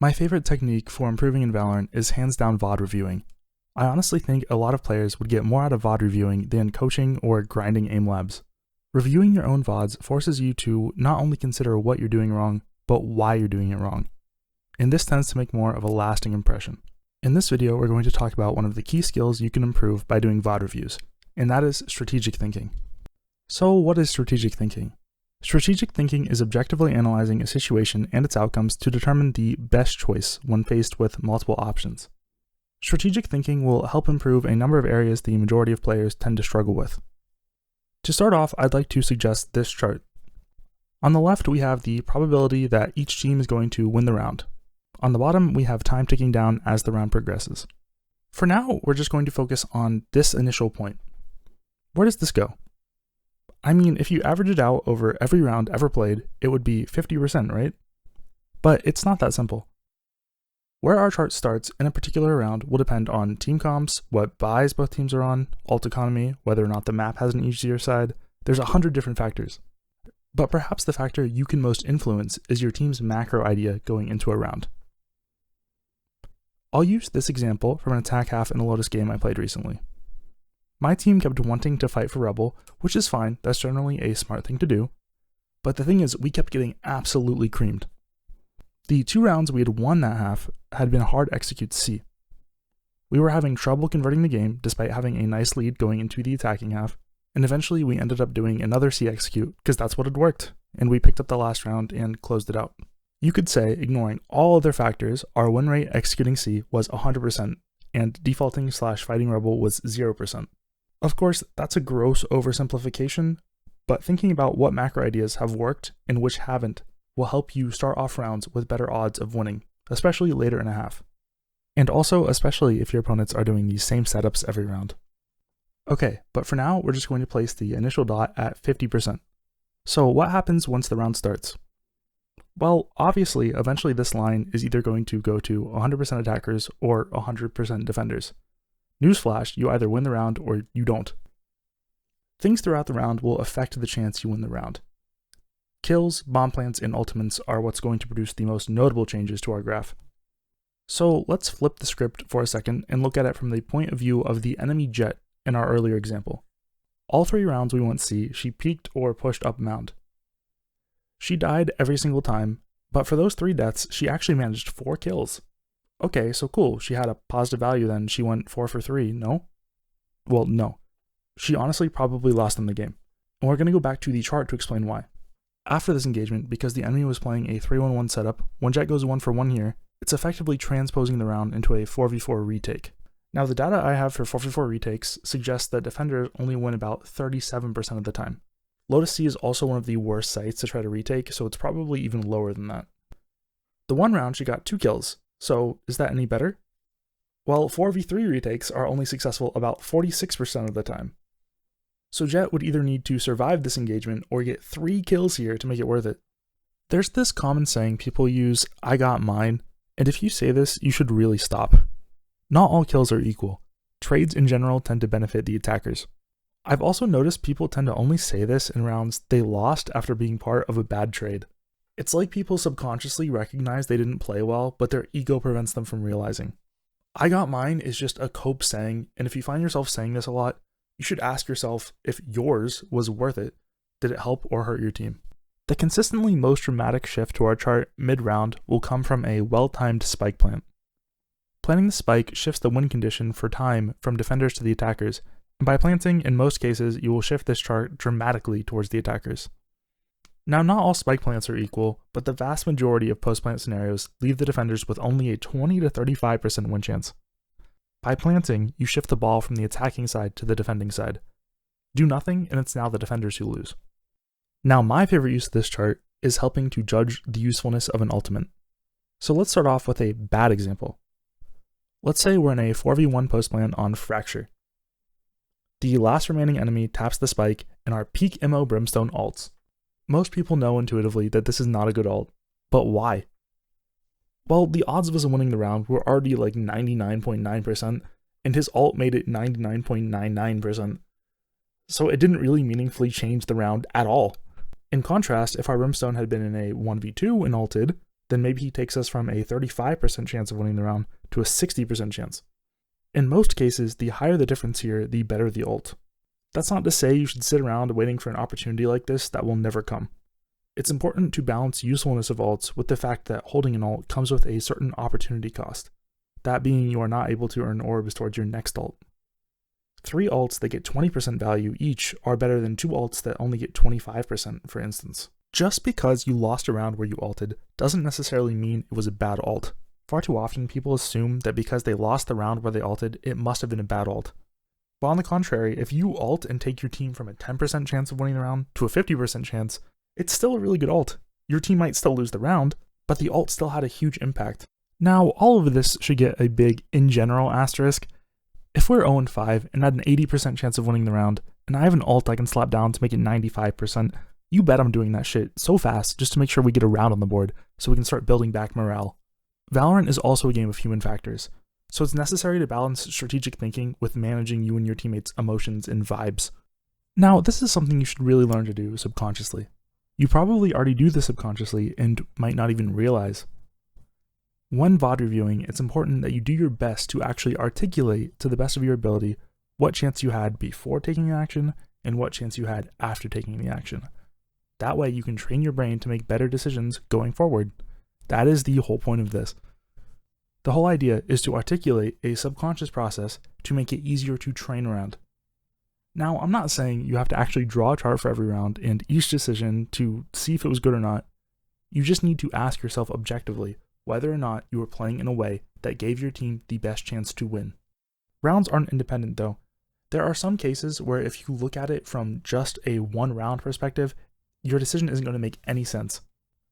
My favorite technique for improving in Valorant is hands down VOD reviewing. I honestly think a lot of players would get more out of VOD reviewing than coaching or grinding aim labs. Reviewing your own VODs forces you to not only consider what you're doing wrong, but why you're doing it wrong. And this tends to make more of a lasting impression. In this video, we're going to talk about one of the key skills you can improve by doing VOD reviews, and that is strategic thinking. So what is strategic thinking? Strategic thinking is objectively analyzing a situation and its outcomes to determine the best choice when faced with multiple options. Strategic thinking will help improve a number of areas the majority of players tend to struggle with. To start off, I'd like to suggest this chart. On the left, we have the probability that each team is going to win the round. On the bottom, we have time ticking down as the round progresses. For now, we're just going to focus on this initial point. Where does this go? I mean, if you average it out over every round ever played, it would be 50%, right? But it's not that simple. Where our chart starts in a particular round will depend on team comps, what buys both teams are on, ult economy, whether or not the map has an easier side. There's 100 different factors. But perhaps the factor you can most influence is your team's macro idea going into a round. I'll use this example from an attack half in a Lotus game I played recently. My team kept wanting to fight for Rebel, which is fine, that's generally a smart thing to do, but the thing is we kept getting absolutely creamed. The 2 rounds we had won that half had been hard execute C. We were having trouble converting the game despite having a nice lead going into the attacking half, and eventually we ended up doing another C execute because that's what had worked, and we picked up the last round and closed it out. You could say, ignoring all other factors, our win rate executing C was 100%, and defaulting/fighting Rebel was 0%. Of course, that's a gross oversimplification, but thinking about what macro ideas have worked and which haven't will help you start off rounds with better odds of winning, especially later in a half. And also, especially if your opponents are doing these same setups every round. Okay, but for now, we're just going to place the initial dot at 50%. So what happens once the round starts? Well, obviously, eventually this line is either going to go to 100% attackers or 100% defenders. Newsflash, you either win the round or you don't. Things throughout the round will affect the chance you win the round. Kills, bomb plants, and ultimates are what's going to produce the most notable changes to our graph. So let's flip the script for a second and look at it from the point of view of the enemy Jet in our earlier example. All 3 rounds we went C, she peeked or pushed up mound. She died every single time, but for those 3 deaths, she actually managed 4 kills. Okay, so cool, she had a positive value then, she went 4 for 3, no? Well, no. She honestly probably lost them the game. And we're going to go back to the chart to explain why. After this engagement, because the enemy was playing a 3-1-1 setup, when Jet goes 1 for 1 here, it's effectively transposing the round into a 4v4 retake. Now the data I have for 4v4 retakes suggests that defenders only win about 37% of the time. Lotus C is also one of the worst sites to try to retake, so it's probably even lower than that. The 1 round she got 2 kills. So, is that any better? Well, 4v3 retakes are only successful about 46% of the time. So Jet would either need to survive this engagement or get 3 kills here to make it worth it. There's this common saying people use, "I got mine," and if you say this, you should really stop. Not all kills are equal. Trades in general tend to benefit the attackers. I've also noticed people tend to only say this in rounds they lost after being part of a bad trade. It's like people subconsciously recognize they didn't play well, but their ego prevents them from realizing. "I got mine" is just a cope saying, and if you find yourself saying this a lot, you should ask yourself if yours was worth it. Did it help or hurt your team? The consistently most dramatic shift to our chart mid-round will come from a well-timed spike plant. Planting the spike shifts the win condition for time from defenders to the attackers, and by planting, in most cases, you will shift this chart dramatically towards the attackers. Now, not all spike plants are equal, but the vast majority of post-plant scenarios leave the defenders with only a 20 to 35% win chance. By planting, you shift the ball from the attacking side to the defending side. Do nothing, and it's now the defenders who lose. Now, my favorite use of this chart is helping to judge the usefulness of an ultimate. So let's start off with a bad example. Let's say we're in a 4v1 post-plant on Fracture. The last remaining enemy taps the spike, and our peak MO Brimstone ults. Most people know intuitively that this is not a good ult, but why? Well, the odds of us winning the round were already like 99.9%, and his ult made it 99.99%. So it didn't really meaningfully change the round at all. In contrast, if our Brimstone had been in a 1v2 and ulted, then maybe he takes us from a 35% chance of winning the round to a 60% chance. In most cases, the higher the difference here, the better the ult. That's not to say you should sit around waiting for an opportunity like this that will never come. It's important to balance usefulness of ults with the fact that holding an ult comes with a certain opportunity cost, that being you are not able to earn orbs towards your next ult. 3 ults that get 20% value each are better than 2 ults that only get 25%, for instance. Just because you lost a round where you ulted doesn't necessarily mean it was a bad ult. Far too often people assume that because they lost the round where they ulted, it must have been a bad ult. But on the contrary, if you ult and take your team from a 10% chance of winning the round to a 50% chance, it's still a really good ult. Your team might still lose the round, but the ult still had a huge impact. Now, all of this should get a big in general asterisk. If we're 0-5 and had an 80% chance of winning the round, and I have an ult I can slap down to make it 95%, you bet I'm doing that shit so fast just to make sure we get a round on the board so we can start building back morale. Valorant is also a game of human factors, so it's necessary to balance strategic thinking with managing you and your teammates' emotions and vibes. Now, this is something you should really learn to do subconsciously. You probably already do this subconsciously and might not even realize. When VOD reviewing, it's important that you do your best to actually articulate to the best of your ability what chance you had before taking the action and what chance you had after taking the action. That way you can train your brain to make better decisions going forward. That is the whole point of this. The whole idea is to articulate a subconscious process to make it easier to train around. Now, I'm not saying you have to actually draw a chart for every round and each decision to see if it was good or not. You just need to ask yourself objectively whether or not you were playing in a way that gave your team the best chance to win. Rounds aren't independent though. There are some cases where if you look at it from just a one round perspective, your decision isn't going to make any sense.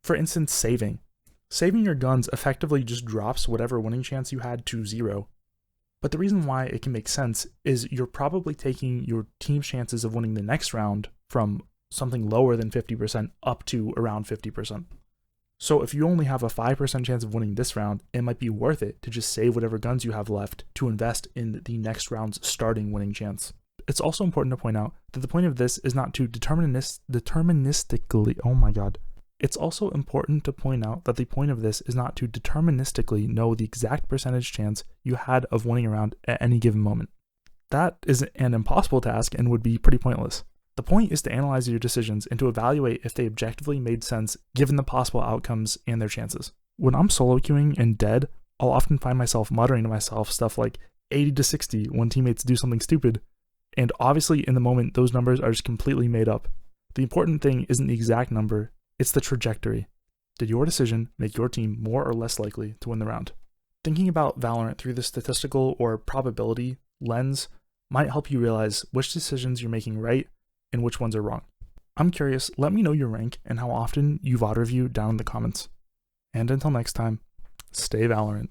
For instance, saving. Saving your guns effectively just drops whatever winning chance you had to 0. But the reason why it can make sense is you're probably taking your team's chances of winning the next round from something lower than 50% up to around 50%. So if you only have a 5% chance of winning this round, it might be worth it to just save whatever guns you have left to invest in the next round's starting winning chance. It's also important to point out that the point of this is not to deterministically, oh my god. It's also important to point out that the point of this is not to deterministically know the exact percentage chance you had of winning a round at any given moment. That is an impossible task and would be pretty pointless. The point is to analyze your decisions and to evaluate if they objectively made sense given the possible outcomes and their chances. When I'm solo queuing and dead, I'll often find myself muttering to myself stuff like 80 to 60 when teammates do something stupid. And obviously in the moment, those numbers are just completely made up. The important thing isn't the exact number, it's the trajectory. Did your decision make your team more or less likely to win the round? Thinking about Valorant through the statistical or probability lens might help you realize which decisions you're making right and which ones are wrong. I'm curious, let me know your rank and how often you VOD review down in the comments. And until next time, stay Valorant.